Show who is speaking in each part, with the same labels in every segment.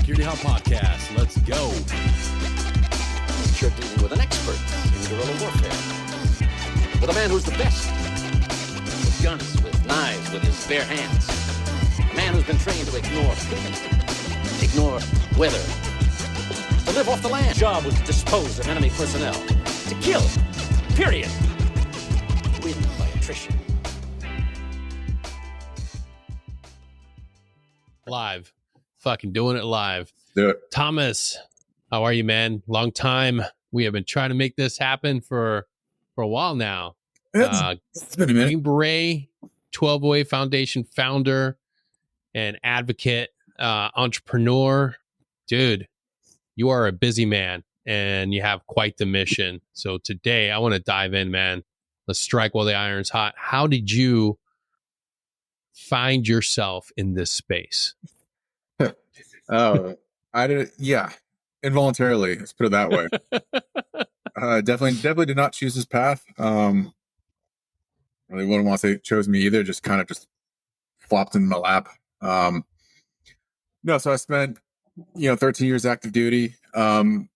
Speaker 1: Security Hub Podcast. Let's go.
Speaker 2: You're dealing with an expert in guerrilla warfare. With a man who's the best. With guns, with knives, with his bare hands. A man who's been trained to ignore pain, ignore weather, to live off the land. Job was to dispose of enemy personnel. To kill. Period. Win by attrition.
Speaker 1: Live. Fucking doing it live.
Speaker 3: Do it.
Speaker 1: Thomas, how are you, man? Long time. We have been trying to make this happen for a while now.
Speaker 3: It's been a minute.
Speaker 1: Green Beret, 1208 Foundation founder and advocate, entrepreneur. Dude, you are a busy man and you have quite the mission. So today I want to dive in, man. Let's strike while the iron's hot. How did you find yourself in this space?
Speaker 3: Oh, I did. Yeah, involuntarily. Let's put it that way. Definitely did not choose this path. Really wouldn't want to say it chose me either. Just kind of flopped in my lap. No, so I spent 13 years active duty. The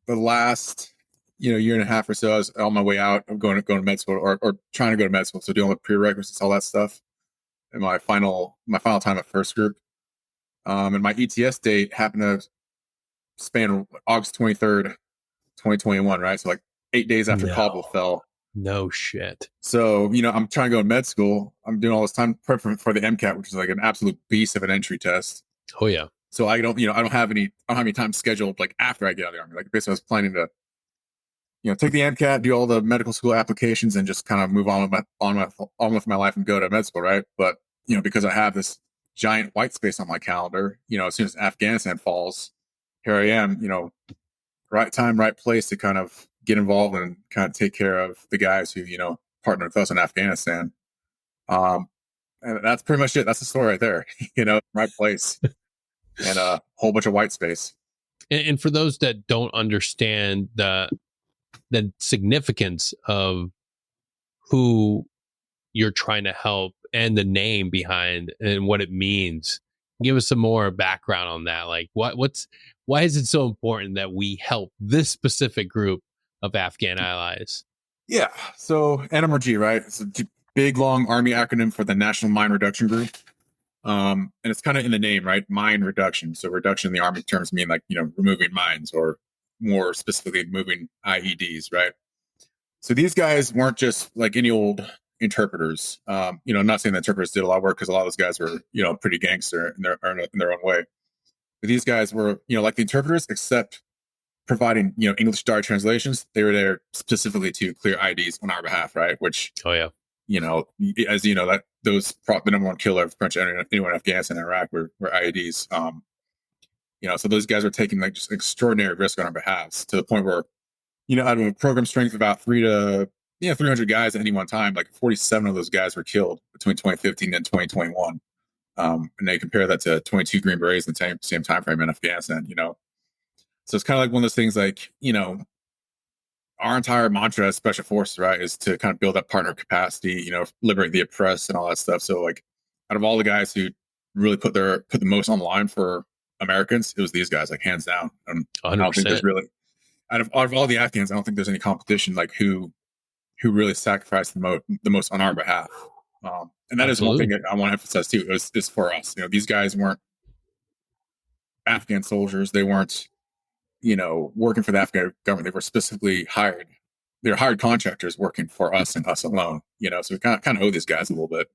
Speaker 3: last year and a half or so, I was on my way out. I'm going to med school or trying to go to med school. So doing all the prerequisites, all that stuff. And my final time at first group. And my ETS date happened to span August 23rd, 2021, right? So like 8 days after Kabul fell.
Speaker 1: No shit.
Speaker 3: So, I'm trying to go to med school. I'm doing all this time prepping for the MCAT, which is like an absolute beast of an entry test.
Speaker 1: Oh yeah.
Speaker 3: So I don't have any time scheduled like after I get out of the army. Like basically I was planning to, take the MCAT, do all the medical school applications and just kind of move on with my life and go to med school, right? But, because I have this giant white space on my calendar, as soon as Afghanistan falls, here I am, right time, right place to kind of get involved and kind of take care of the guys who, partner with us in Afghanistan. And that's pretty much it. That's the story right there, right place and a whole bunch of white space.
Speaker 1: And for those that don't understand the significance of who you're trying to help and the name behind and what it means, give us some more background on that. Like why is it so important that we help this specific group of Afghan allies?
Speaker 3: Yeah. So NMRG, right? It's a big, long Army acronym for the National Mine Reduction Group. And it's kind of in the name, right? Mine reduction. So reduction in the Army terms mean like, removing mines or more specifically moving IEDs, right? So these guys weren't just like any old interpreters. I'm not saying that interpreters did a lot of work because a lot of those guys were, pretty gangster in their own way. But these guys were, like the interpreters, except providing, English diary translations. They were there specifically to clear IEDs on our behalf, right? Which,
Speaker 1: oh yeah,
Speaker 3: as that those the number one killer of pretty much anyone in Afghanistan and Iraq were IEDs. So those guys were taking like just extraordinary risk on our behalf to the point where, out of a program strength of about 300 guys at any one time, like 47 of those guys were killed between 2015 and 2021. And they compare that to 22 Green Berets in the same time frame in Afghanistan, So it's kind of like one of those things like, our entire mantra as Special Forces, right, is to kind of build that partner capacity, liberate the oppressed and all that stuff. So like out of all the guys who really put the most on the line for Americans, it was these guys, like hands down. And I don't think there's really, out of all the Afghans, I don't think there's any competition like who really sacrificed the most on our behalf. And that Absolutely. Is one thing that I want to emphasize too. It's for us. These guys weren't Afghan soldiers. They weren't, working for the Afghan government. They were specifically hired. They were hired contractors working for us and us alone. So we kind of owe these guys a little bit.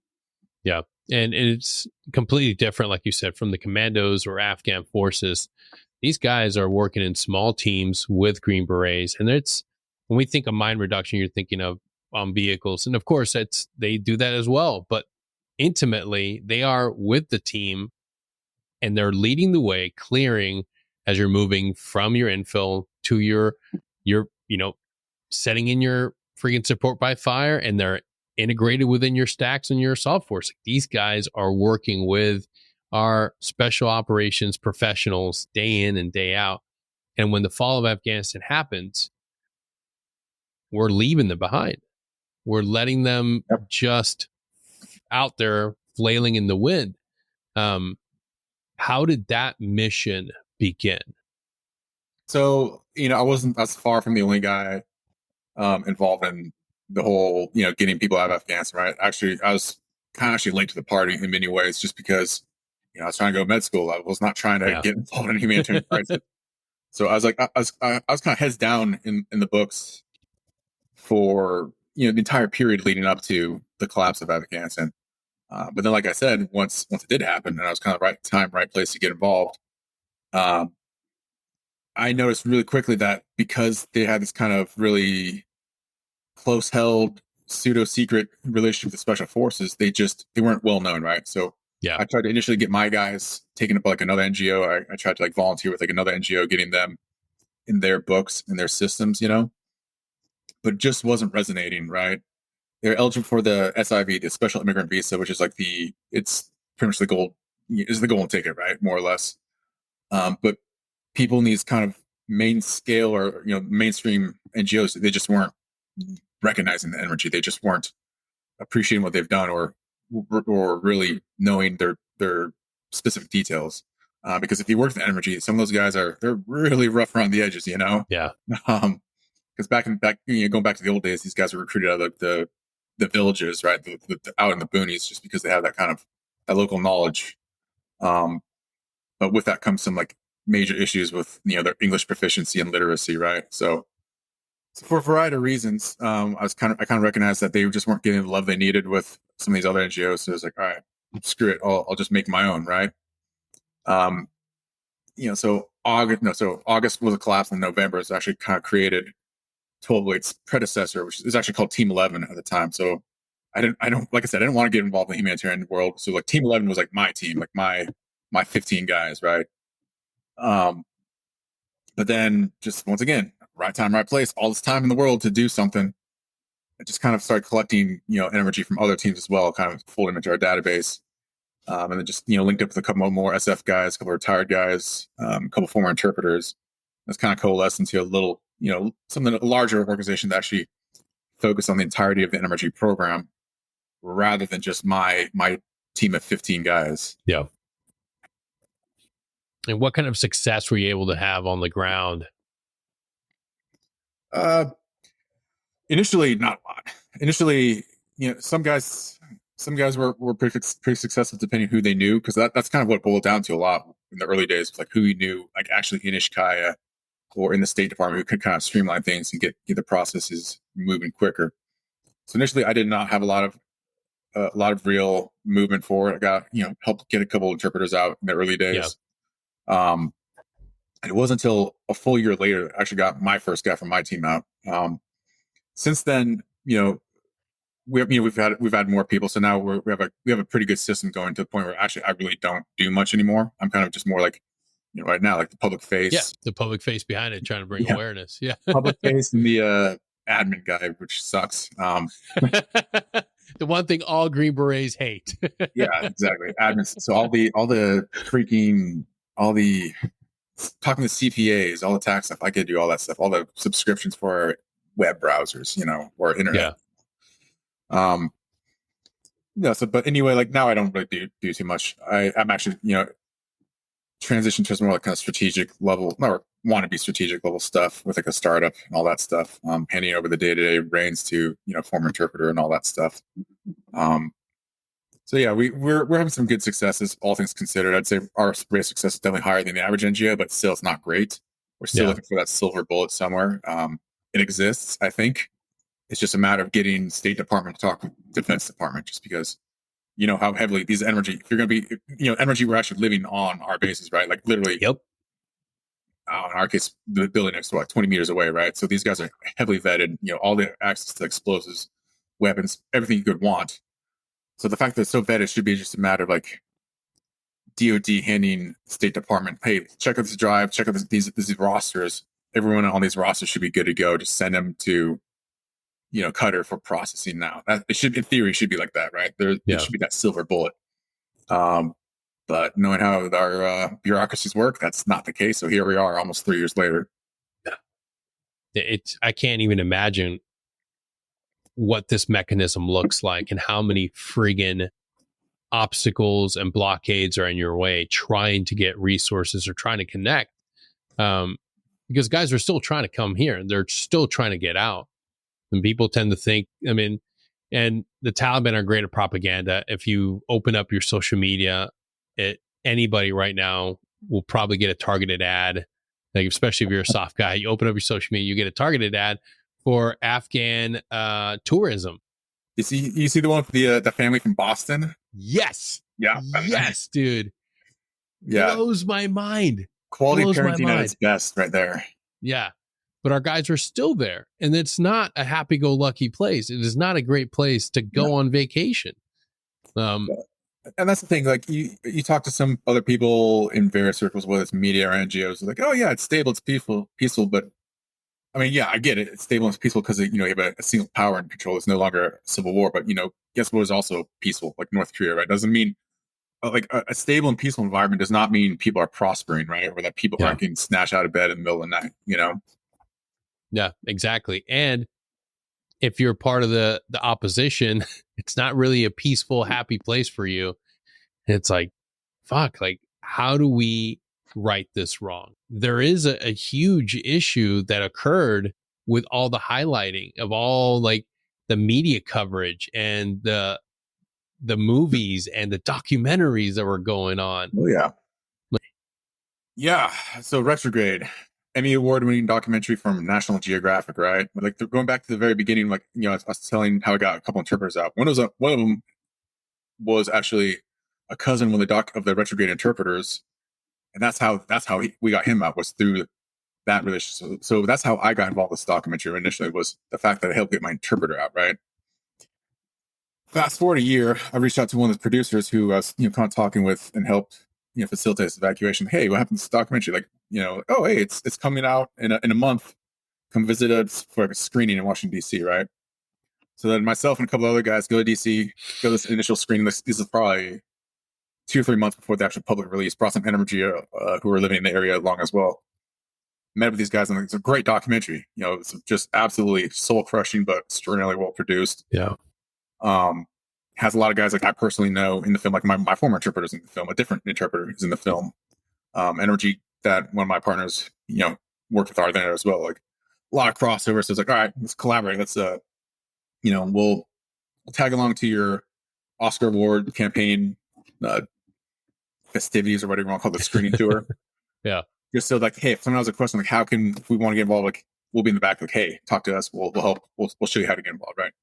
Speaker 1: Yeah, and it's completely different, like you said, from the commandos or Afghan forces. These guys are working in small teams with Green Berets, and it's when we think of mine reduction, you're thinking of vehicles, and of course, they do that as well. But intimately, they are with the team, and they're leading the way, clearing as you're moving from your infill to your setting in your freaking support by fire, and they're integrated within your stacks and your assault force. These guys are working with our special operations professionals day in and day out. And when the fall of Afghanistan happens, we're leaving them behind. We're letting them just out there flailing in the wind. How did that mission begin?
Speaker 3: So, I wasn't as far from the only guy involved in the whole, getting people out of Afghanistan, right? Actually, I was kind of actually late to the party in many ways just because, I was trying to go to med school. I was not trying to get involved in humanitarian crisis. So I was like, I was kind of heads down in the books for, the entire period leading up to the collapse of Afghanistan. But then, like I said, once it did happen, and I was kind of right time, right place to get involved, I noticed really quickly that because they had this kind of really close held pseudo secret relationship with special forces, they weren't well known, right? So I tried to initially get my guys taken up by like another NGO. I tried to like volunteer with like another NGO, getting them in their books and their systems, but just wasn't resonating, right? They're eligible for the SIV, the special immigrant visa, which is like it's pretty much the golden ticket, right? More or less. But people in these kind of main scale or mainstream NGOs, they just weren't recognizing the energy. They just weren't appreciating what they've done or really knowing their specific details. Because if you work with energy, some of those guys they're really rough around the edges,
Speaker 1: Yeah.
Speaker 3: Because going back to the old days, these guys were recruited out of the villages, right, out in the boonies, just because they have that kind of that local knowledge. But with that comes some like major issues with their English proficiency and literacy, right? So for a variety of reasons, I kind of recognized that they just weren't getting the love they needed with some of these other NGOs. So I was like, all right, screw it, I'll just make my own, right? So August was a collapse, and November is actually kind of created Tollblade's predecessor, which is actually called Team 11 at the time. So I don't like I said, I didn't want to get involved in the humanitarian world. So like Team 11 was like my team, like my 15 guys, right? But then just once again, right time, right place, all this time in the world to do something. I just kind of started collecting, energy from other teams as well, kind of folding into our database. And then just, linked up with a couple more SF guys, a couple of retired guys, a couple former interpreters. That's kind of coalesced into a little, something, a larger organization that actually focused on the entirety of the energy program rather than just my team of 15 guys.
Speaker 1: Yeah. And what kind of success were you able to have on the ground?
Speaker 3: Initially, not a lot. Initially, some guys were pretty successful depending on who they knew, because that's kind of what it boiled down to a lot in the early days. Like who you knew, like actually in Ishkaya or in the State Department, who could kind of streamline things and get the processes moving quicker. So initially, I did not have a lot of real movement forward. I got helped get a couple of interpreters out in the early days. Yeah. And it wasn't until a full year later I actually got my first guy from my team out. Since then, we've had more people, so now we have a pretty good system going to the point where actually I really don't do much anymore. I'm kind of just more like right now, like the public face.
Speaker 1: Yeah, the public face behind it, trying to bring awareness. Yeah,
Speaker 3: public face and the admin guy, which sucks.
Speaker 1: The one thing all Green Berets hate.
Speaker 3: Yeah, exactly. Admins. So all the talking to CPAs, all the tax stuff, I could do all that stuff, all the subscriptions for web browsers, or internet. Yeah. So, but anyway, like now I don't really do too much. I'm actually, transition to more like kind of strategic level, or want to be strategic level stuff with like a startup and all that stuff. Handing over the day-to-day reins to, former interpreter and all that stuff. So yeah, we're having some good successes, all things considered. I'd say our rate of success is definitely higher than the average NGO, but still it's not great. We're still looking for that silver bullet somewhere. It exists, I think. It's just a matter of getting State Department to talk with Defense Department, just because how heavily these energy, if you're going to be, energy, we're actually living on our bases, right? Like literally.
Speaker 1: Yep.
Speaker 3: In our case, the building next to 20 meters away, right? So these guys are heavily vetted, all the access to explosives, weapons, everything you could want. So the fact that it's so vetted should be just a matter of like DOD handing State Department, hey, check out this drive, check out these rosters. Everyone on these rosters should be good to go. Just send them to, Qatar for processing now. It should, in theory, should be like that, right? There should be that silver bullet. But knowing how our bureaucracies work, that's not the case. So here we are, almost 3 years later.
Speaker 1: I can't even imagine what this mechanism looks like and how many friggin' obstacles and blockades are in your way, trying to get resources or trying to connect. Because guys are still trying to come here. They're still trying to get out. And people tend to think, I mean, and the Taliban are great at propaganda. If you open up your social media, anybody right now will probably get a targeted ad. Like, especially if you're a soft guy, you open up your social media, you get a targeted ad for Afghan tourism.
Speaker 3: You see the one with the family from Boston?
Speaker 1: Yes.
Speaker 3: Yeah.
Speaker 1: Yes, dude.
Speaker 3: Yeah.
Speaker 1: Blows my mind.
Speaker 3: Quality
Speaker 1: Blows my
Speaker 3: parenting at
Speaker 1: mind.
Speaker 3: its best right there.
Speaker 1: Yeah. But our guys are still there. And it's not a happy-go-lucky place. It is not a great place to go on vacation.
Speaker 3: And that's the thing. Like, you talk to some other people in various circles, whether it's media or NGOs, like, oh yeah, it's stable, it's peaceful. But I mean, yeah, I get it. It's stable and peaceful because, you have a single power in control. It's no longer a civil war. But, guess what is also peaceful? Like North Korea, right? Doesn't mean like a stable and peaceful environment does not mean people are prospering, right? Or that people aren't getting snatched out of bed in the middle of the night,
Speaker 1: Yeah, exactly. And if you're part of the opposition, it's not really a peaceful, happy place for you. It's like, fuck, like, how do we right this wrong? There is a huge issue that occurred with all the highlighting of all like the media coverage and the movies and the documentaries that were going on.
Speaker 3: Oh yeah. Yeah. So Retrograde, Emmy award-winning documentary from National Geographic, right? Like, going back to the very beginning, like, I was telling how I got a couple interpreters out. One of them was actually a cousin of the Retrograde interpreters, and that's how we got him out, was through that relationship. So that's how I got involved with this documentary initially, was the fact that I helped get my interpreter out, right? Fast forward a year, I reached out to one of the producers who I was, kind of talking with and helped, facilitate this evacuation. Hey, what happened to this documentary? Like, oh, hey, it's coming out in a month. Come visit us for a screening in Washington, D.C., right? So then myself and a couple other guys go to D.C., go to this initial screening. This is probably 2 or 3 months before the actual public release. Brought some energy who were living in the area along as well. Met with these guys, and it's a great documentary. It's just absolutely soul-crushing, but extraordinarily well-produced.
Speaker 1: Yeah.
Speaker 3: Has a lot of guys like I personally know in the film, like my former interpreter's in the film, a different interpreter is in the film. Energy that one of my partners, worked with are there as well. Like, a lot of crossover. So it's like, all right, let's collaborate. Let's, we'll tag along to your Oscar award campaign festivities or whatever you want to call the screening tour.
Speaker 1: Yeah.
Speaker 3: Just so, like, hey, if someone has a question, like, if we want to get involved, like, we'll be in the back, like, hey, talk to us. We'll help. We'll show you how to get involved, right?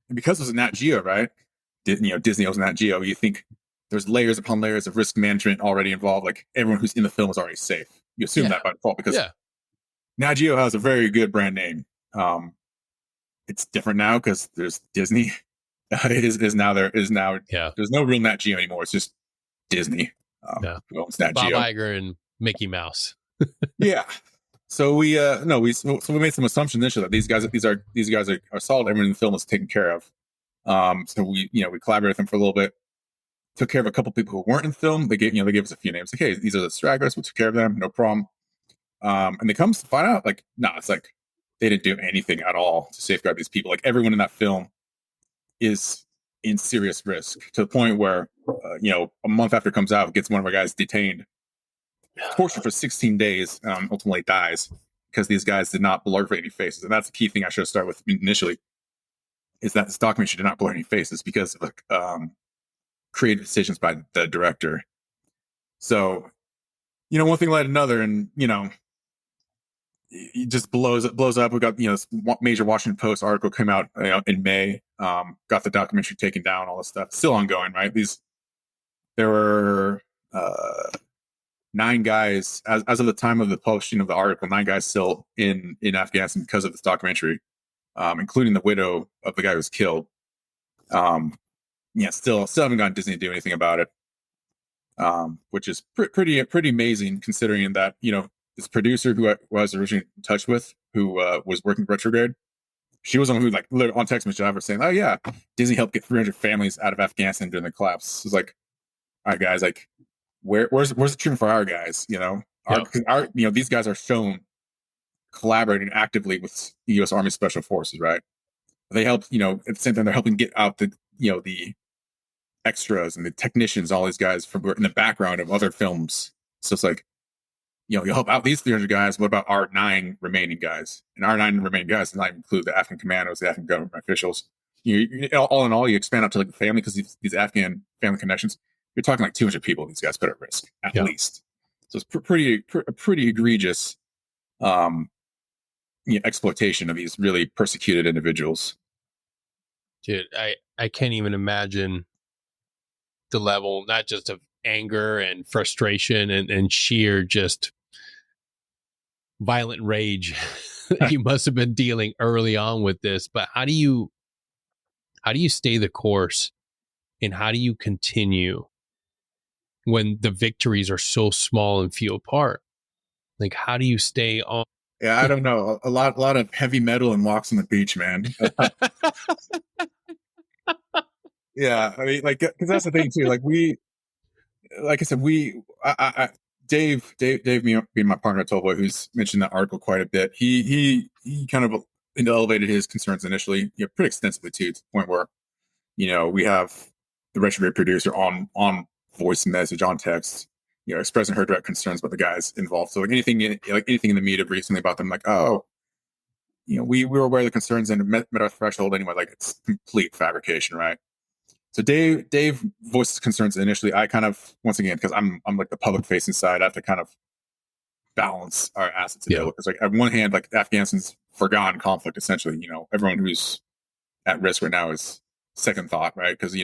Speaker 3: And because it was a Nat Geo, right? Disney owns Nat Geo. You think there's layers upon layers of risk management already involved. Like, everyone who's in the film is already safe. You assume that by default because Nat Geo has a very good brand name. It's different now because there's Disney. There's no real Nat Geo anymore. It's just Disney. Who owns Nat
Speaker 1: Bob
Speaker 3: Geo.
Speaker 1: Iger and Mickey Mouse.
Speaker 3: Yeah. So we made some assumptions initially that these guys are solid. Everyone in the film is taken care of. So we collaborated with them for a little bit. Took care of a couple people who weren't in the film. They gave us a few names. Like, hey, these are the stragglers. We took care of them. No problem. And they come to find out, like, it's like they didn't do anything at all to safeguard these people. Like, everyone in that film is in serious risk to the point where, a month after it comes out, gets one of our guys detained, tortured for 16 days, ultimately dies because these guys did not blur any faces. And that's the key thing I should have started with initially, is that this documentary did not blur any faces because of creative decisions by the director. So, one thing led to another, and, it just blows up. We got, this major Washington Post article came out in May, got the documentary taken down, all this stuff. Still ongoing, right? There were 9 guys, as of the time of the publishing of the article, 9 guys still in Afghanistan because of this documentary, including the widow of the guy who was killed. Still haven't gotten Disney to do anything about it, which is pretty amazing considering that, this producer who I was originally in touch with, who was working Retrograde, she was the one who, like, literally on text message was saying, oh yeah, Disney helped get 300 families out of Afghanistan during the collapse. It's like, all right, guys, like, where's the treatment for our guys? These guys are shown collaborating actively with the U.S. Army Special Forces, right? They help, at the same time, they're helping get out the the extras and the technicians, all these guys from in the background of other films. So it's like, you help out these 300 guys. What about our 9 remaining guys? And our 9 remaining guys does not include the Afghan commandos, the Afghan government officials. All in all, you expand out to like the family, because these Afghan family connections, you're talking like 200 people these guys put at risk at least. So it's pretty egregious exploitation of these really persecuted individuals.
Speaker 1: Dude, I can't even imagine the level, not just of anger and frustration and sheer just violent rage that you must have been dealing early on with this. But how do you stay the course, and how do you continue when the victories are so small and few apart? Like, how do you stay on?
Speaker 3: Yeah, I don't know. A lot of heavy metal and walks on the beach, man. Yeah, I mean, like, because that's the thing too. Like like I said, Dave, me being my partner at Tollboy, who's mentioned that article quite a bit. He kind of elevated his concerns initially, pretty extensively too, to the point where, we have the retrograde producer on voice message, on text, expressing her direct concerns about the guys involved. So like anything in the media recently about them, like, oh, we were aware of the concerns and met our threshold anyway. Like, it's complete fabrication, right? So Dave voiced concerns initially. I kind of, once again, because I'm like the public facing side, I have to kind of balance our assets. Because like, on one hand, like, Afghanistan's forgotten conflict, essentially. Everyone who's at risk right now is second thought, right? Because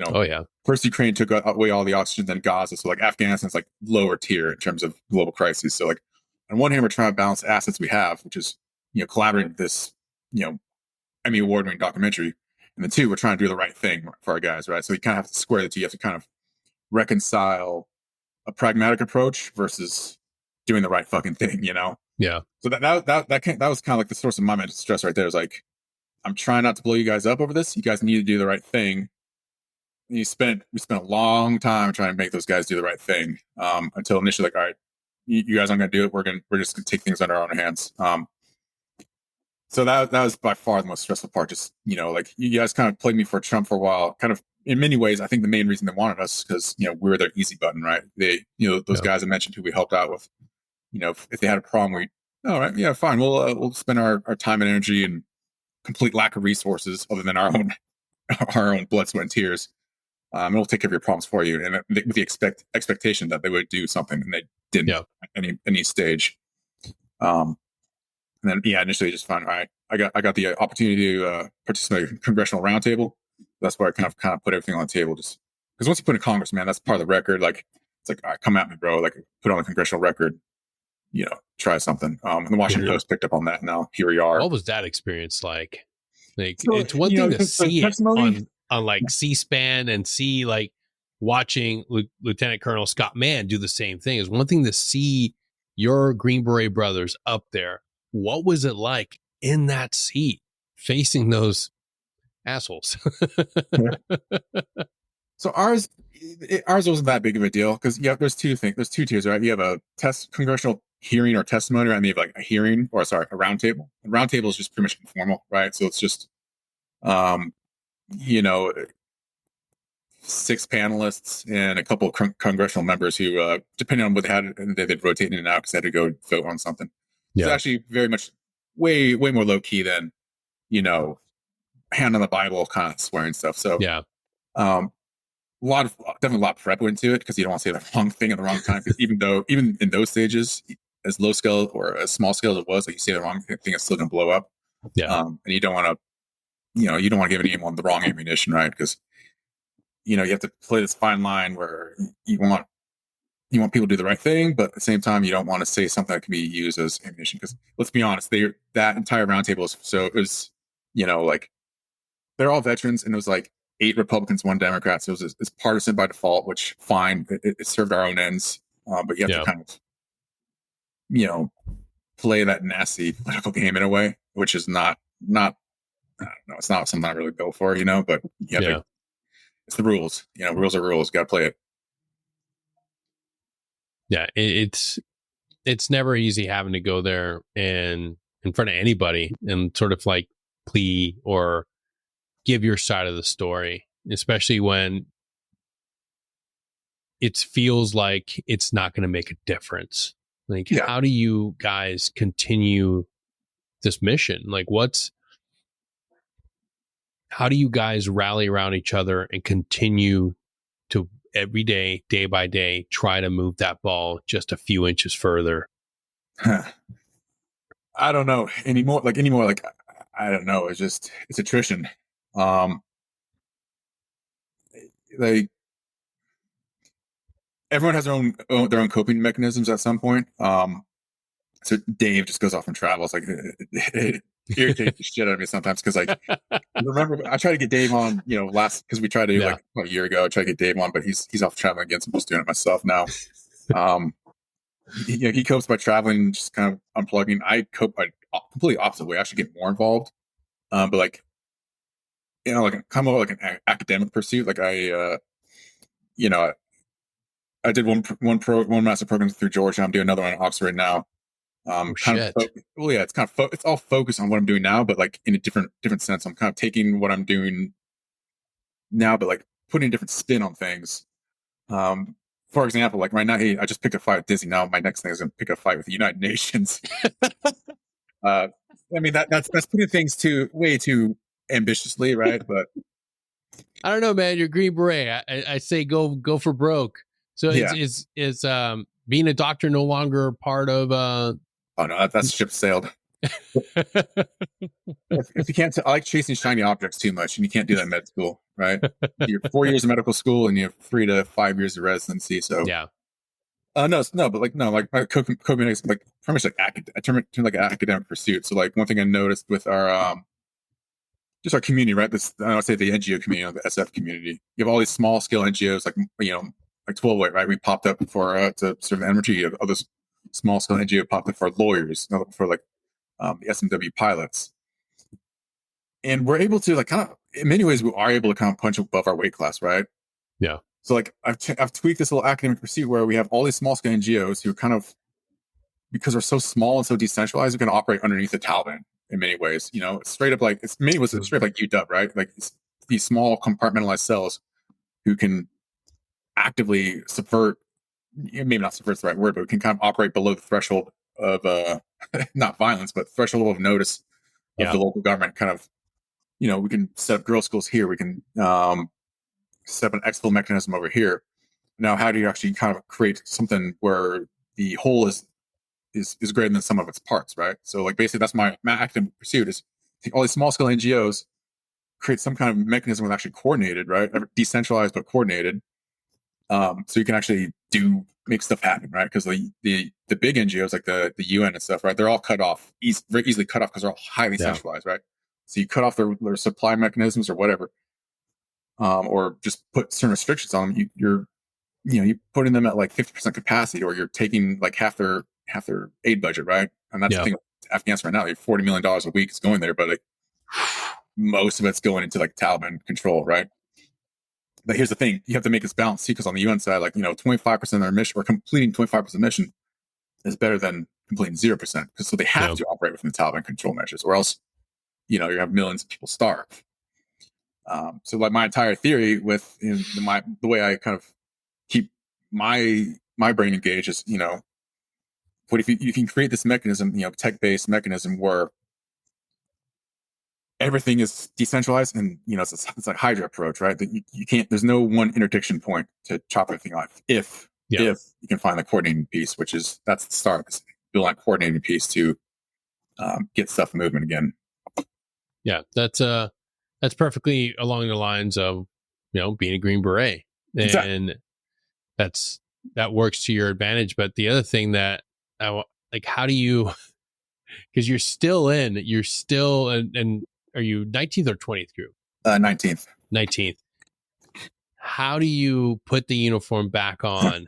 Speaker 3: first Ukraine took away all the oxygen, then Gaza. So like, Afghanistan's like lower tier in terms of global crises. So like, on one hand, we're trying to balance the assets we have, which is collaborating with this Emmy award-winning documentary. And then 2, we're trying to do the right thing for our guys, right? So you kind of have to square the two. You have to kind of reconcile a pragmatic approach versus doing the right fucking thing,
Speaker 1: Yeah.
Speaker 3: So that was kind of like the source of my mental stress right there. Is like, I'm trying not to blow you guys up over this. You guys need to do the right thing. And we spent a long time trying to make those guys do the right thing, until initially, like, all right, you guys aren't going to do it. We're just going to take things under our own hands. So that was by far the most stressful part. Just, like, you guys kind of played me for Trump for a while. Kind of, in many ways, I think the main reason they wanted us, because, we were their easy button, right? They, those guys I mentioned who we helped out with, if they had a problem, all right, yeah, fine. We'll spend our time and energy and complete lack of resources other than our own blood, sweat, and tears. And we'll take care of your problems for you. And with the expectation that they would do something, and they didn't at any stage. And then, initially just found, all right, I got the opportunity to participate in a congressional roundtable. That's where I kind of put everything on the table, just because once you put in Congress, man, that's part of the record. Like, it's like, all right, come at me, bro. Like, put on a congressional record, try something. And the Washington Post picked up on that. Now here we are.
Speaker 1: What was that experience like? Like, so, it's one thing to see it on like C-SPAN and see, like, watching Lieutenant Colonel Scott Mann do the same thing. It's one thing to see your Green Beret brothers up there. What was it like in that seat facing those assholes?
Speaker 3: So ours wasn't that big of a deal, because there's two tiers, right? You have a congressional hearing or testimony, and you have like a hearing, or sorry, a roundtable. A roundtable is just pretty much informal, right? So it's just 6 panelists and a couple of congressional members who, depending on what they had, they'd rotate in and out because they had to go vote on something. It's actually very much way more low key than, hand on the Bible kind of swearing stuff. So definitely a lot of prep went into it, because you don't want to say the wrong thing at the wrong time. Because even in those stages, as low scale or as small scale as it was, like, you say the wrong thing, it's still gonna blow up. And you don't want to give anyone the wrong ammunition, right? Because you have to play this fine line where you want people to do the right thing, but at the same time, you don't want to say something that can be used as ammunition. Because let's be honest, that entire roundtable was like, they're all veterans, and it was like 8 Republicans, 1 Democrat. So it's partisan by default, which fine, it served our own ends. But you have to kind of, play that nasty political game in a way, which is not I don't know, it's not something I really built for, but you have to, it's the rules, rules are rules, got to play it.
Speaker 1: Yeah, it's never easy having to go there and in front of anybody and sort of like plea or give your side of the story. especially when it feels like it's not going to make a difference. Like,
Speaker 3: Yeah.
Speaker 1: how do you guys continue this mission? Like, how do you guys rally around each other and continue to every day, day by day, try to move that ball just a few inches further?
Speaker 3: I don't know anymore. Like, I don't know. It's attrition. Like, everyone has their own coping mechanisms at some point. So Dave just goes off and travels. Like, it irritates the shit out of me sometimes because, like, remember I tried to get Dave on, because we tried to like a year ago. I tried to get Dave on, but he's off traveling again. So I'm just doing it myself now. He copes by traveling, just kind of unplugging. I cope by completely opposite way. I actually get more involved. But like, like kind of like an academic pursuit. Like I did one master program through Georgia. I'm doing another one at Oxford right now. It's all focused on what I'm doing now, but like in a different sense. I'm kind of taking what I'm doing now, but like putting a different spin on things. For example, like right now, I just picked a fight with Disney. Now my next thing is going to pick a fight with the United Nations. I mean that's putting things way too ambitiously, right? But
Speaker 1: I don't know, man. You're Green Beret. I say go for broke. So
Speaker 3: yeah.
Speaker 1: is being a doctor no longer part of?
Speaker 3: Oh no, that's ship sailed. if you can't, I like chasing shiny objects too much, and you can't do that in med school, right? You're 4 years of medical school, and you have 3 to 5 years of residency. So
Speaker 1: yeah.
Speaker 3: Like my coping is like pretty much like I turn it to like an academic pursuit. So like one thing I noticed with our just our community, right? I would say the NGO community, the SF community. You have all these small scale NGOs, like like 12-Way, right? We popped up for to serve the energy. You have other small scale NGO popped up for lawyers, for like the SMW pilots, and we're able to like kind of in many ways we are able to kind of punch above our weight class, right?
Speaker 1: Yeah.
Speaker 3: So like I've tweaked this little academic pursuit where we have all these small scale NGOs who kind of, because they're so small and so decentralized, we can operate underneath the Taliban in many ways. It's straight up like it's straight up like UW, right? Like these small compartmentalized cells who can actively subvert, maybe not subvert's the right word, but we can kind of operate below the threshold of not violence, but threshold of notice of the local government. Kind of, we can set up girl schools here. We can set up an exfil mechanism over here. Now, how do you actually kind of create something where the whole is greater than some of its parts, right? So like basically that's my active pursuit is take all these small scale NGOs, create some kind of mechanism that's actually coordinated, right? Decentralized but coordinated. So you can actually make stuff happen, right? Because the big NGOs like the UN and stuff, right? They're all cut off, very easily cut off because they're all highly centralized, right? So you cut off their supply mechanisms or whatever, or just put certain restrictions on them. You're putting them at like 50% capacity, or you're taking like half their aid budget, right? And that's the thing with Afghanistan right now. $40 million a week is going there, but like most of it's going into like Taliban control, right? But here's the thing: you have to make this balance, because on the UN side, like 25% of their mission, or completing 25% of the mission, is better than completing 0%, because so they have to operate within the Taliban control measures, or else you have millions of people starve. So like my entire theory with the way I kind of keep my brain engaged is what if you can create this mechanism, tech-based mechanism where everything is decentralized, and it's like Hydra approach, right? That you can't. There's no one interdiction point to chop everything off. If you can find the coordinating piece, that's the start. Build that coordinating piece to get stuff moving again.
Speaker 1: Yeah, that's perfectly along the lines of being a Green Beret, and that works to your advantage. But the other thing that how do you? Because you're still and are you 19th or 20th group?
Speaker 3: 19th.
Speaker 1: 19th. How do you put the uniform back on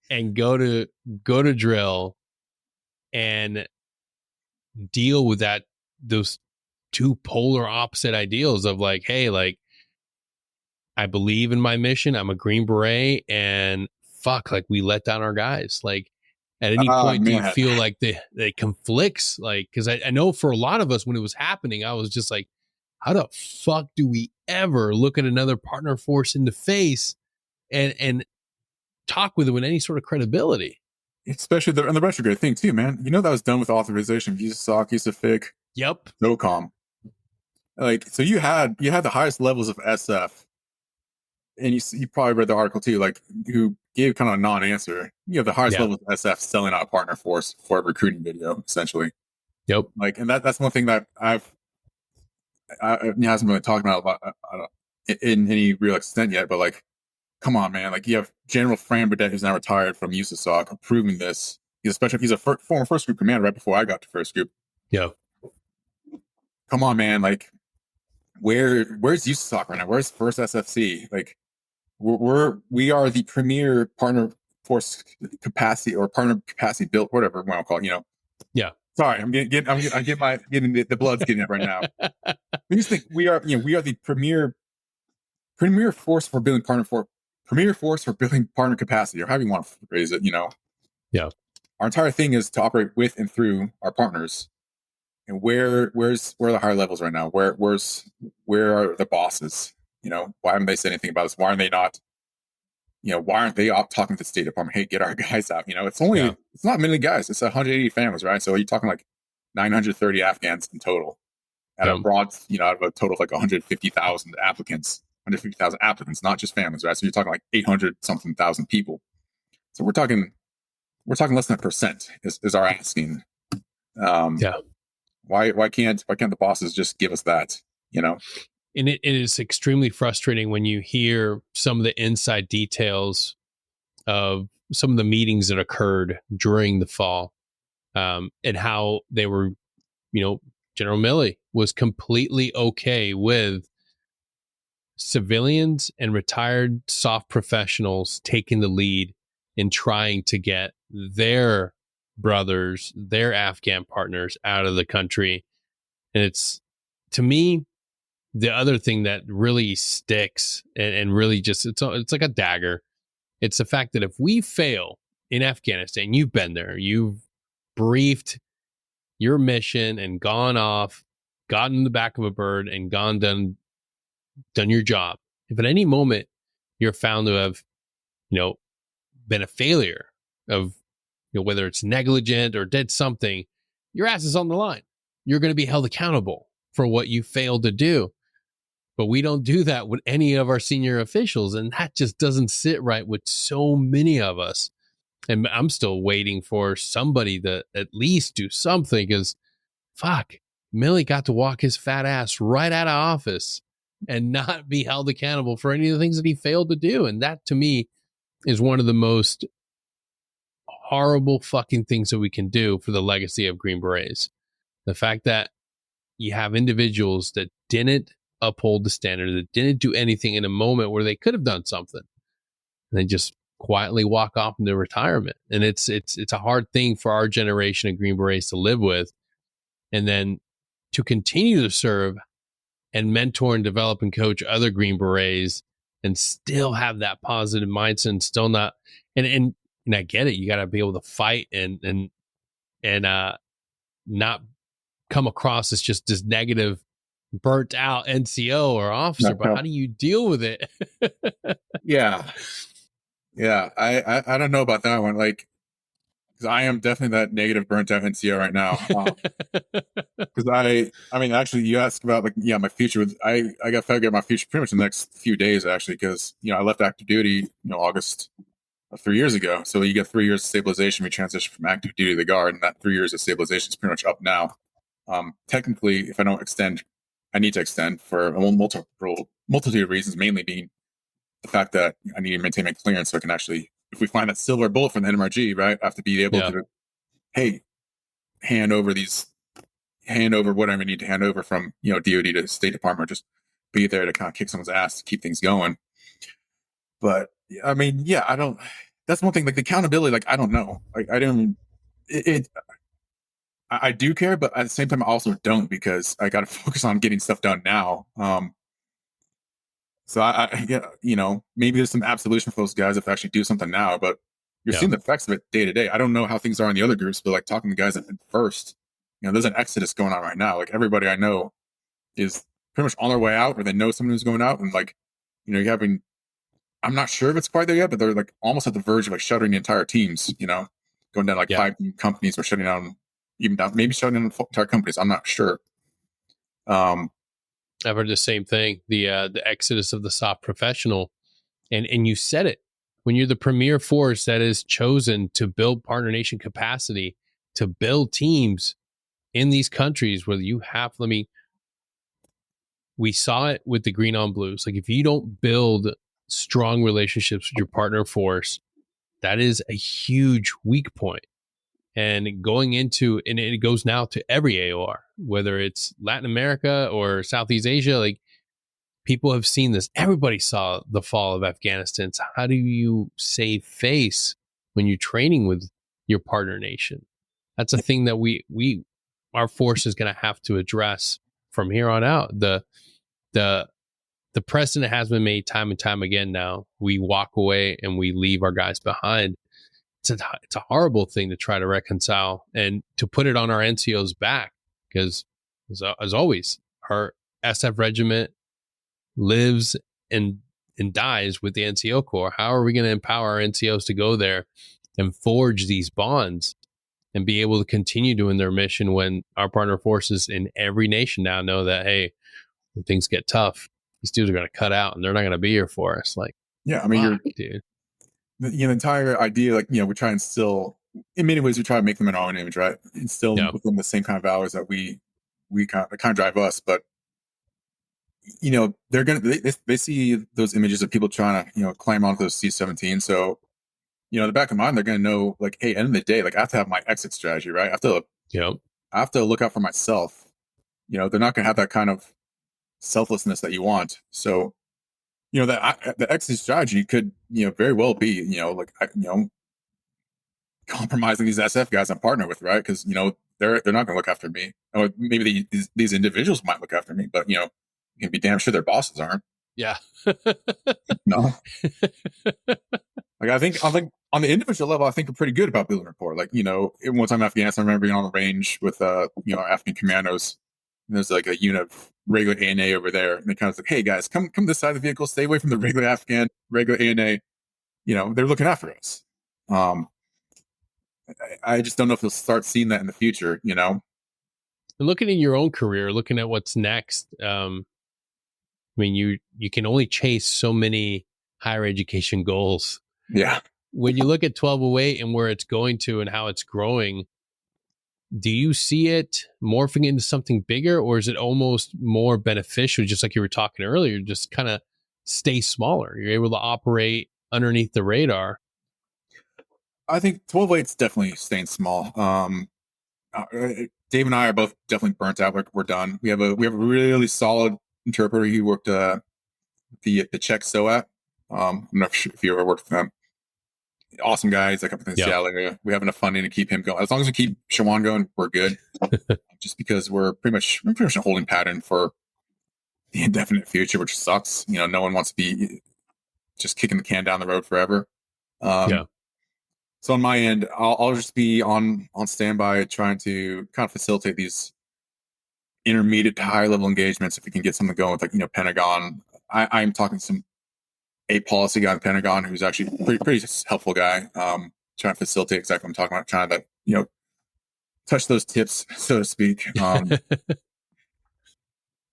Speaker 1: and go to drill and deal with those two polar opposite ideals of like, hey, like I believe in my mission, I'm a Green Beret, and fuck, like we let down our guys. Like at any point do you feel like they conflicts? Like, because I know for a lot of us when it was happening, I was just like, how the fuck do we ever look at another partner force in the face and talk with it with any sort of credibility.
Speaker 3: Especially the retrograde thing too, man. You know that was done with authorization. USASOC, USAFIC,
Speaker 1: Yep.
Speaker 3: NOCOM. Like, so you had the highest levels of SF, and you probably read the article too, like, who gave kind of a non-answer. You have the highest levels of SF selling out a partner force for a recruiting video, essentially.
Speaker 1: Yep.
Speaker 3: Like, and that's one thing that I hasn't really talked about a lot, in any real extent yet. But like, come on, man! Like, you have General Fran Burdett, who's now retired from USASOC, approving this. He's a former first group commander right before I got to first group.
Speaker 1: Yeah.
Speaker 3: Come on, man! Like, where's USASOC right now? Where's First SFC? Like, we are the premier partner force capacity or partner capacity built, whatever we want to call it. You know.
Speaker 1: Yeah.
Speaker 3: Sorry, I'm getting the blood's getting up right now. We just think we are the premier force for building partner capacity, or however you want to phrase it. You know.
Speaker 1: Yeah.
Speaker 3: Our entire thing is to operate with and through our partners. And where are the higher levels right now? Where are the bosses? You know, why haven't they said anything about this? Why aren't they not? You know, why aren't they out talking to the State Department? Hey, get our guys out. You know, it's not many guys. It's 180 families, right? So you're talking like 930 Afghans in total out of out of a total of like 150,000 applicants, not just families, right? So you're talking like 800 something thousand people. So we're talking less than 1% is our asking. Why can't the bosses just give us that? You know.
Speaker 1: And it is extremely frustrating when you hear some of the inside details of some of the meetings that occurred during the fall, and how they were, you know, General Milley was completely okay with civilians and retired soft professionals taking the lead in trying to get their brothers, their Afghan partners out of the country. And it's, to me, the other thing that really sticks and really just, it's like a dagger. It's the fact that if we fail in Afghanistan, you've been there, you've briefed your mission and gone off, gotten in the back of a bird and done your job. If at any moment you're found to have, you know, been a failure of, you know, whether it's negligent or did something, your ass is on the line. You're going to be held accountable for what you failed to do. But we don't do that with any of our senior officials. And that just doesn't sit right with so many of us. And I'm still waiting for somebody to at least do something, because fuck, Milley got to walk his fat ass right out of office and not be held accountable for any of the things that he failed to do. And that, to me, is one of the most horrible fucking things that we can do for the legacy of Green Berets. The fact that you have individuals that didn't uphold the standard, that didn't do anything in a moment where they could have done something, and they just quietly walk off into retirement. And it's a hard thing for our generation of Green Berets to live with. And then to continue to serve and mentor and develop and coach other Green Berets and still have that positive mindset and still not, and I get it. You got to be able to fight and not come across as just this negative, burnt out NCO or officer, but how do you deal with it?
Speaker 3: Yeah. I don't know about that one. Like, because I am definitely that negative, burnt out NCO right now. Because I mean, actually, you asked about my future. I got to figure out my future pretty much in the next few days, actually, because I left active duty, August of 3 years ago. So you get 3 years of stabilization. We transition from active duty to the Guard, and that 3 years of stabilization is pretty much up now. Technically, if I don't extend, I need to extend for a multitude of reasons, mainly being the fact that I need to maintain my clearance so I can actually, if we find that silver bullet from the NMRG, right, I have to be able to, hey, hand over whatever I need to hand over from, DOD to State Department, just be there to kind of kick someone's ass to keep things going. But I mean, that's one thing, like the accountability, like, I don't know. Like, I do care, but at the same time, I also don't, because I got to focus on getting stuff done now. So I get, maybe there's some absolution for those guys if they actually do something now, but you're seeing the effects of it day to day. I don't know how things are in the other groups, but like talking to guys at first, there's an exodus going on right now. Like everybody I know is pretty much on their way out, or they know someone who's going out, and like, you're having, I'm not sure if it's quite there yet, but they're like almost at the verge of like shuttering the entire teams, going down like 5 companies, or shutting down, maybe shutting down entire companies. I'm not sure.
Speaker 1: I've heard the same thing. The exodus of the soft professional, and you said it, when you're the premier force that is chosen to build partner nation capacity, to build teams in these countries where you have, we saw it with the green on blues. Like, if you don't build strong relationships with your partner force, that is a huge weak point. And going into, and it goes now to every AOR, whether it's Latin America or Southeast Asia, like, people have seen this. Everybody saw the fall of Afghanistan. So how do you save face when you're training with your partner nation? That's a thing that our force is going to have to address from here on out. The precedent has been made time and time again. Now we walk away and we leave our guys behind. It's a horrible thing to try to reconcile and to put it on our NCOs back, because as always, our SF regiment lives and dies with the NCO Corps. How are we going to empower our NCOs to go there and forge these bonds and be able to continue doing their mission when our partner forces in every nation now know that, hey, when things get tough, these dudes are going to cut out and they're not going to be here for us? Like,
Speaker 3: yeah, I mean,
Speaker 1: dude.
Speaker 3: The entire idea, like, we try and still, in many ways, we try to make them in our own image, right? And still within the same kind of values that we kind of drive us. But, they're going to, they see those images of people trying to, climb onto those C-17. So, in the back of mind, they're going to know, like, hey, end of the day, like, I have to have my exit strategy, right? I have to look out for myself. They're not going to have that kind of selflessness that you want. So, that the exit strategy could, very well be, compromising these SF guys I'm partner with, right? Because they're not going to look after me, or maybe these individuals might look after me, but you can be damn sure their bosses aren't.
Speaker 1: Yeah.
Speaker 3: No. Like, I think on the individual level, I think we're pretty good about building rapport. Like, one time in Afghanistan, I remember being on the range with our Afghan commandos. And there's like a unit of regular ANA over there, and they kind of like, hey guys, come this side of the vehicle, stay away from the regular ANA. They're looking after us. I just don't know if you'll start seeing that in the future. And
Speaker 1: looking in your own career, looking at what's next. I mean, you can only chase so many higher education goals.
Speaker 3: Yeah.
Speaker 1: When you look at 1208 and where it's going to and how it's growing, do you see it morphing into something bigger, or is it almost more beneficial, just like you were talking earlier, just kind of stay smaller? You're able to operate underneath the radar.
Speaker 3: I think 12.8's definitely staying small. Dave and I are both definitely burnt out. We're done. We have a really solid interpreter. He worked the Czech SOAT. I'm not sure if you ever worked with him. Awesome guy. He's like up in the Seattle area. We have enough funding to keep him going. As long as we keep Shawan going, we're good. Just because we're pretty much a holding pattern for the indefinite future, which sucks. No one wants to be just kicking the can down the road forever. So on my end, I'll just be on standby, trying to kind of facilitate these intermediate to higher level engagements. If we can get something going with Pentagon, I'm talking to a policy guy in the Pentagon who's actually pretty helpful guy. Trying to facilitate exactly what I'm talking about, trying to touch those tips, so to speak. So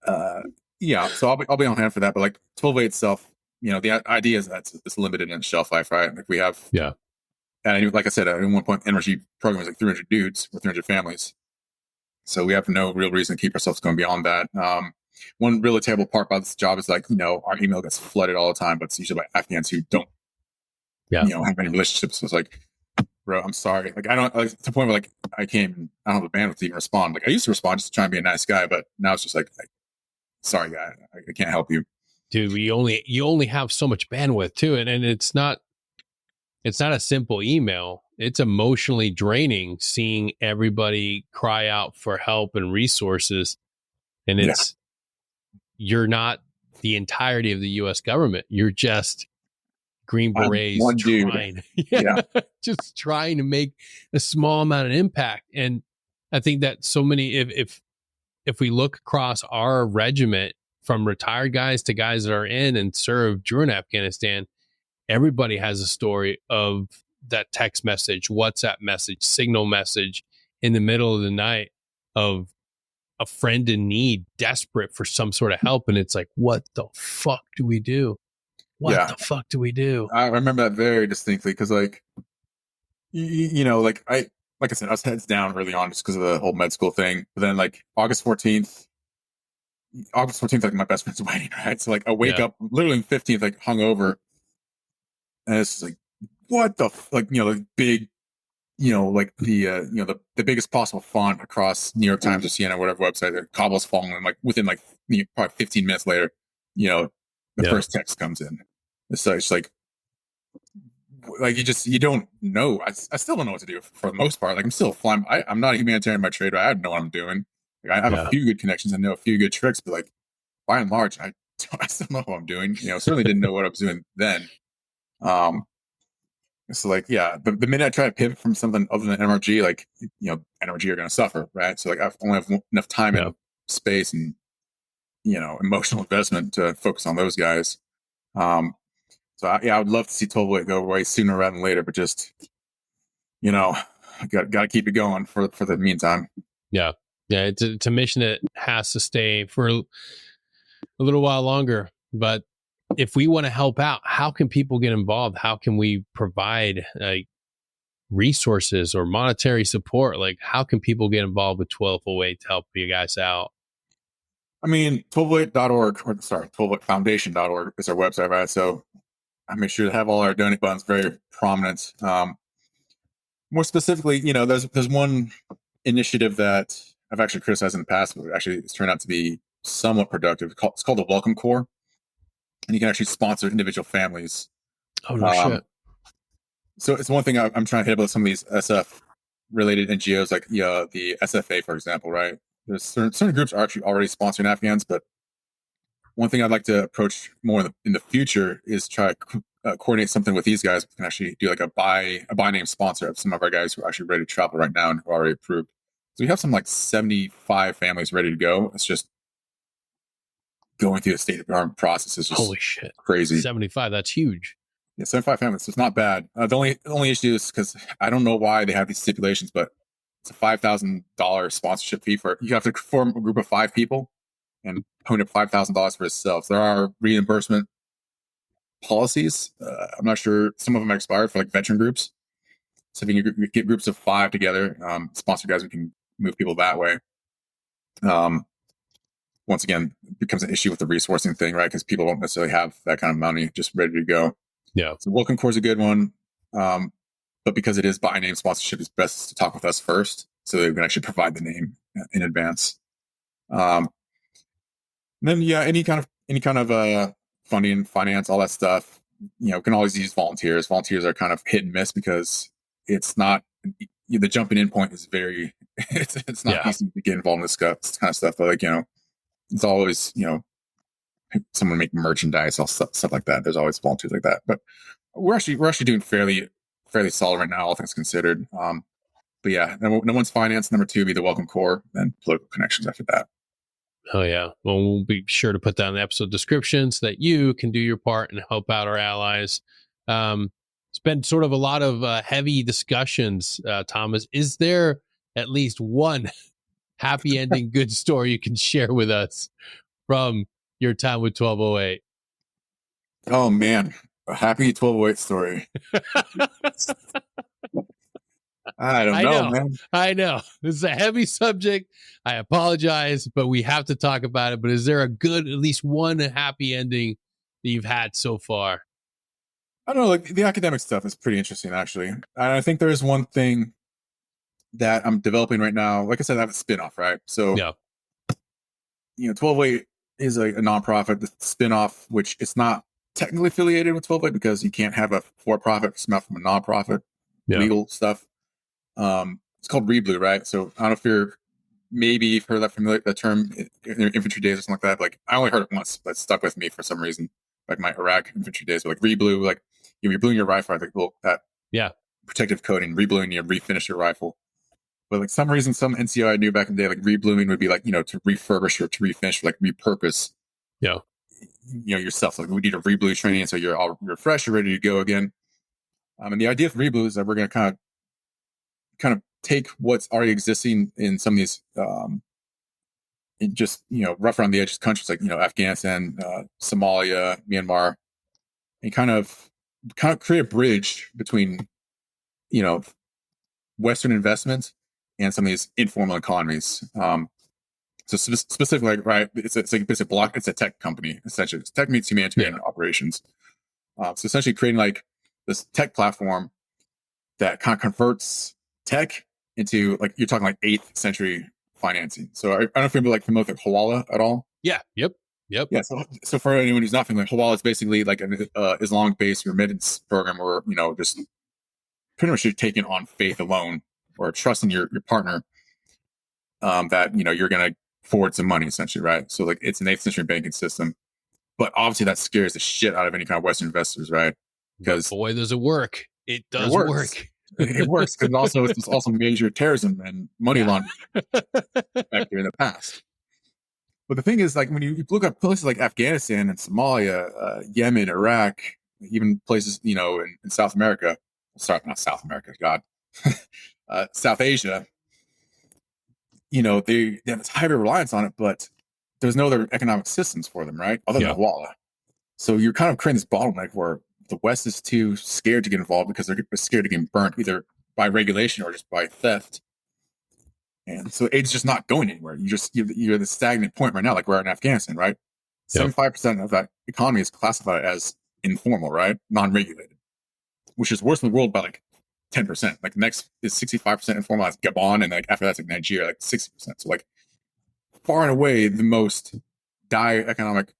Speaker 3: I'll be on hand for that. But like 12.8 itself, the idea is that it's limited in shelf life, right? Like we have, and like I said, at one point, NRG program is like 300 dudes or 300 families, so we have no real reason to keep ourselves going beyond that. One really terrible part about this job is like, our email gets flooded all the time, but it's usually by Afghans who don't, have any relationships. So it's like, bro, I'm sorry. Like, I don't, like, to the point where like, I don't have the bandwidth to even respond. Like, I used to respond just to try and be a nice guy, but now it's just like sorry, guy, I can't help you.
Speaker 1: Dude, you only have so much bandwidth too. And it's not a simple email. It's emotionally draining seeing everybody cry out for help and resources. And you're not the entirety of the U.S. government. You're just Green Berets trying, just trying to make a small amount of impact. And I think that so many, if we look across our regiment from retired guys to guys that are in and served during Afghanistan, everybody has a story of that text message, WhatsApp message, signal message in the middle of the night of a friend in need, desperate for some sort of help. And it's like, what the fuck do we do? What the fuck do we do?
Speaker 3: I remember that very distinctly because, like, like I said, I was heads down early on just because of the whole med school thing. But then, like, August 14th, like my best friend's wedding, right? So, like, I wake up literally 15th, like, hungover, and it's like, what the like, like big, like the biggest possible font across New York Times or CNN or whatever website, the cobble's falling, and like within like probably 15 minutes later, the first text comes in. So it's like you don't know. I still don't know what to do for the most part. Like, I'm still flying. I'm not a humanitarian by trade, but I don't know what I'm doing. Like, I have a few good connections. I know a few good tricks, but like by and large, I still know what I'm doing. Certainly didn't know what I was doing then. So like, yeah, the minute I try to pivot from something other than NRG, like, NRG are going to suffer, right? So like, I only have enough time and space and, emotional investment to focus on those guys. So I would love to see 1208 go away sooner rather than later, but just, got to keep it going for the meantime.
Speaker 1: Yeah. It's a mission that has to stay for a little while longer. But if we want to help out, how can people get involved? How can we provide resources or monetary support? Like, how can people get involved with 1208 to help you guys out?
Speaker 3: I mean, 1208.org, 1208foundation.org is our website, right? So I make sure to have all our donate buttons very prominent. More specifically, there's one initiative that I've actually criticized in the past, but actually it's turned out to be somewhat productive. It's called the Welcome Corps. And you can actually sponsor individual families.
Speaker 1: Oh, no shit.
Speaker 3: So it's one thing I'm trying to hit about some of these SF-related NGOs, like the SFA, for example, right? There's certain groups are actually already sponsoring Afghans, but one thing I'd like to approach more in the future is try to coordinate something with these guys. We can actually do like a buy name sponsor of some of our guys who are actually ready to travel right now and who are already approved. So we have some like 75 families ready to go. It's just going through the State Department process is just
Speaker 1: holy shit,
Speaker 3: crazy.
Speaker 1: 75, that's huge.
Speaker 3: Yeah, 75 families. So it's not bad. The only issue is because I don't know why they have these stipulations, but it's a $5,000 sponsorship fee you have to form a group of 5 people and pony up $5,000 for yourself. There are reimbursement policies. I'm not sure. Some of them expired for like veteran groups. So if you can get groups of 5 together, sponsor guys, we can move people that way. Once again, it becomes an issue with the resourcing thing, right? Because people don't necessarily have that kind of money just ready to go.
Speaker 1: Yeah.
Speaker 3: So Welcome Corps is a good one. But because it is by name sponsorship, it's best to talk with us first so that we can actually provide the name in advance. Then, yeah, any kind of funding, finance, all that stuff, can always use volunteers. Volunteers are kind of hit and miss because it's not, the jumping in point is very, it's not easy to get involved in this kind of stuff. But like, it's always, someone make merchandise, all stuff like that. There's always volunteers like that. But we're actually doing fairly solid right now, all things considered. But yeah, number one's finance. Number 2 would be the Welcome Corps, then political connections after that.
Speaker 1: Oh yeah. Well, we'll be sure to put that in the episode description so that you can do your part and help out our allies. It's been sort of a lot of heavy discussions, Thomas. Is there at least one happy ending good story you can share with us from your time with 1208?
Speaker 3: Oh man, a happy 1208 story. I don't know, man.
Speaker 1: I know. This is a heavy subject. I apologize, but we have to talk about it. But is there at least one happy ending that you've had so far?
Speaker 3: I don't know. Like, the academic stuff is pretty interesting, actually. And I think there is one thing that I'm developing right now. Like I said, I have a spinoff, right? So, 1208 is a nonprofit, the spinoff, which it's not technically affiliated with 1208 because you can't have a for-profit come out from a nonprofit, legal stuff. It's called Reblue, right? So I don't know if you've heard that term in your infantry days or something like that. But like, I only heard it once, but it stuck with me for some reason. Like my Iraq infantry days, but like Reblue, like you're bluing your rifle, like that protective coating, rebluing, you refinish your rifle. But like some reason, some NCO I knew back in the day, like rebluing would be like, to refurbish or to refinish, like repurpose
Speaker 1: Yeah.
Speaker 3: Yourself. Like we need a reblue training, so you're fresh, you're ready to go again. And the idea of reblue is that we're going to kind of take what's already existing in some of these just rough around the edges countries like Afghanistan, Somalia, Myanmar, and kind of create a bridge between Western investment and some of these informal economies. So specifically, right, it's a tech company essentially. It's tech meets humanitarian operations. So essentially, creating like this tech platform that kind of converts tech into like you're talking like 8th century financing. So I don't know if you're familiar with Hawala at all.
Speaker 1: Yeah. Yep.
Speaker 3: Yeah. So for anyone who's not familiar, Hawala is basically like an Islamic-based remittance program where just pretty much you're taking on faith alone or trusting your partner that you're going to forward some money essentially, right? So like it's an 8th century banking system, but obviously that scares the shit out of any kind of Western investors, right? Because
Speaker 1: boy, does it work. It does work.
Speaker 3: It works because it's also major terrorism and money laundering back here in the past. But the thing is, like when you look at places like Afghanistan and Somalia, Yemen, Iraq, even places in South America. Sorry, not South America. God, South Asia. They have this high reliance on it, but there's no other economic systems for them, right? Other than Hawala. So you're kind of creating this bottleneck where the West is too scared to get involved because they're scared of getting burnt either by regulation or just by theft. And so aid's just not going anywhere. You're at the stagnant point right now, like we're in Afghanistan, right? 75% of that economy is classified as informal, right? Non-regulated, which is worse in the world by like 10%. Like next is 65% informal, that's Gabon, and like after that's like Nigeria, like 60%. So like far and away the most dire economic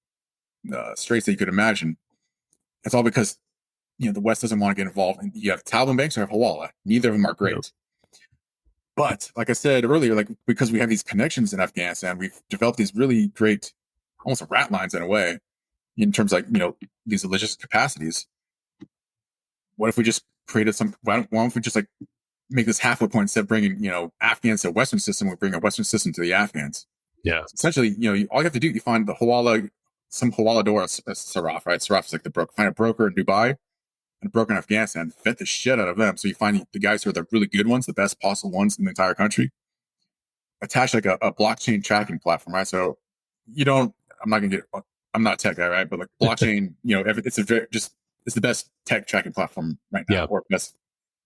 Speaker 3: straits that you could imagine. It's all because the West doesn't want to get involved. And you have Taliban banks or have Hawala. Neither of them are great. Nope. But like I said earlier, like because we have these connections in Afghanistan, we've developed these really great, almost rat lines in a way, in terms of like these logistic capacities. What if we just created why don't we just like make this halfway point instead of bringing Afghans to a Western system, we bring a Western system to the Afghans.
Speaker 1: Yeah.
Speaker 3: So essentially, all you have to do, you find the Hawala, some Hawala door, Saraf, right? Saraf is like the broker. Find a broker in Dubai and a broker in Afghanistan. Vet the shit out of them. So you find the guys who are the really good ones, the best possible ones in the entire country. Attach like a blockchain tracking platform, right? So I'm not a tech guy, right? But like blockchain, it's the best tech tracking platform right now, or best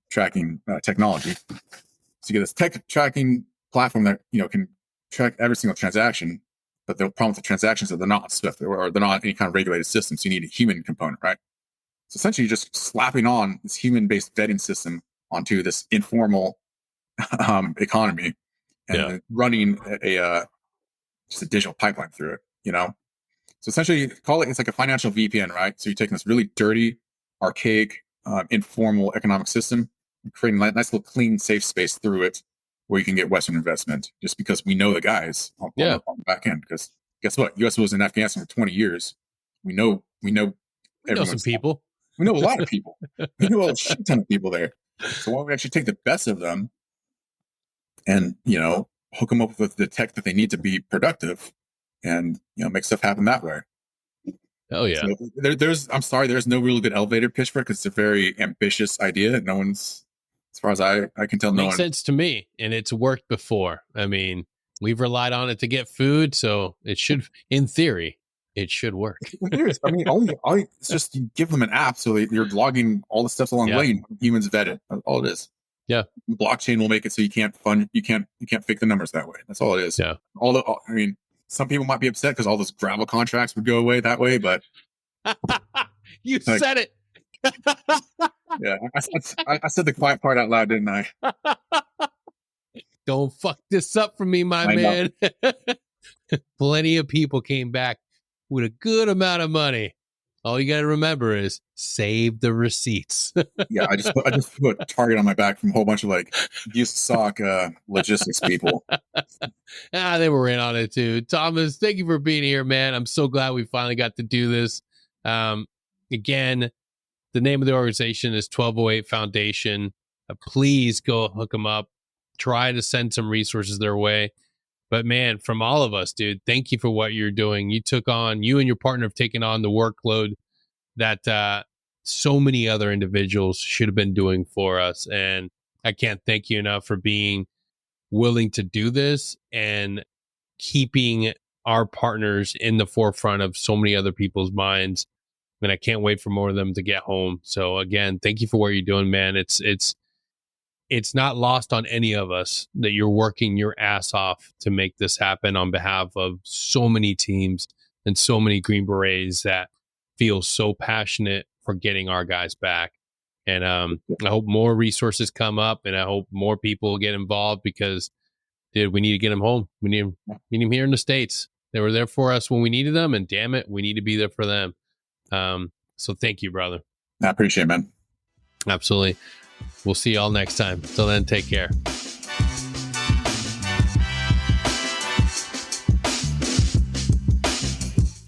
Speaker 3: tracking technology. So you get this tech tracking platform that can track every single transaction. But the problem with the transactions is that they're not Swift or they're not any kind of regulated system. So you need a human component, right? So essentially, you're just slapping on this human-based vetting system onto this informal economy and running just a digital pipeline through it. So essentially, it's like a financial VPN, right? So you're taking this really dirty, archaic, informal economic system, and creating a nice little clean, safe space through it, where you can get Western investment, just because we know the guys on the back end. Because guess what? U.S. was in Afghanistan for 20 years. We know
Speaker 1: some people.
Speaker 3: We know a lot of people. We know a shit ton of people there. So why don't we actually take the best of them and hook them up with the tech that they need to be productive, and make stuff happen that way.
Speaker 1: Oh yeah.
Speaker 3: So there's no really good elevator pitch for it because it's a very ambitious idea. No one's, as far as I can tell,
Speaker 1: makes sense to me, and it's worked before. I mean, we've relied on it to get food, so it should, in theory, it should work.
Speaker 3: I mean, it's just you give them an app so that you're logging all the steps along the way. And humans vet it. That's all it is.
Speaker 1: Yeah,
Speaker 3: blockchain will make it so you can't fake the numbers that way. That's all it is.
Speaker 1: Yeah.
Speaker 3: I mean, some people might be upset because all those gravel contracts would go away that way, but
Speaker 1: you said it.
Speaker 3: Yeah, I said the quiet part out loud, didn't I?
Speaker 1: Don't fuck this up for me, my man. Plenty of people came back with a good amount of money. All you got to remember is save the receipts.
Speaker 3: Yeah, I just put a target on my back from a whole bunch of like used sock logistics people.
Speaker 1: They were in on it too. Thomas, thank you for being here, man. I'm so glad we finally got to do this. Again, the name of the organization is 1208 Foundation. Please go hook them up. Try to send some resources their way. But man, from all of us, dude, thank you for what you're doing. You and your partner have taken on the workload that so many other individuals should have been doing for us. And I can't thank you enough for being willing to do this and keeping our partners in the forefront of so many other people's minds. And I can't wait for more of them to get home. So again, thank you for what you're doing, man. It's not lost on any of us that you're working your ass off to make this happen on behalf of so many teams and so many Green Berets that feel so passionate for getting our guys back. And I hope more resources come up, and I hope more people get involved, because, dude, we need to get them home. We need them here in the States. They were there for us when we needed them, and damn it, we need to be there for them. So thank you, brother.
Speaker 3: I appreciate it, man.
Speaker 1: Absolutely. We'll see y'all next time. Till then, take care.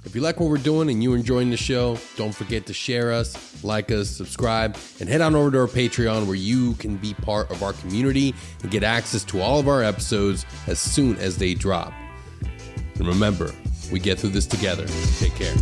Speaker 1: If you like what we're doing and you're enjoying the show, don't forget to share us, like us, subscribe, and head on over to our Patreon, where you can be part of our community and get access to all of our episodes as soon as they drop. And remember, we get through this together. Take care.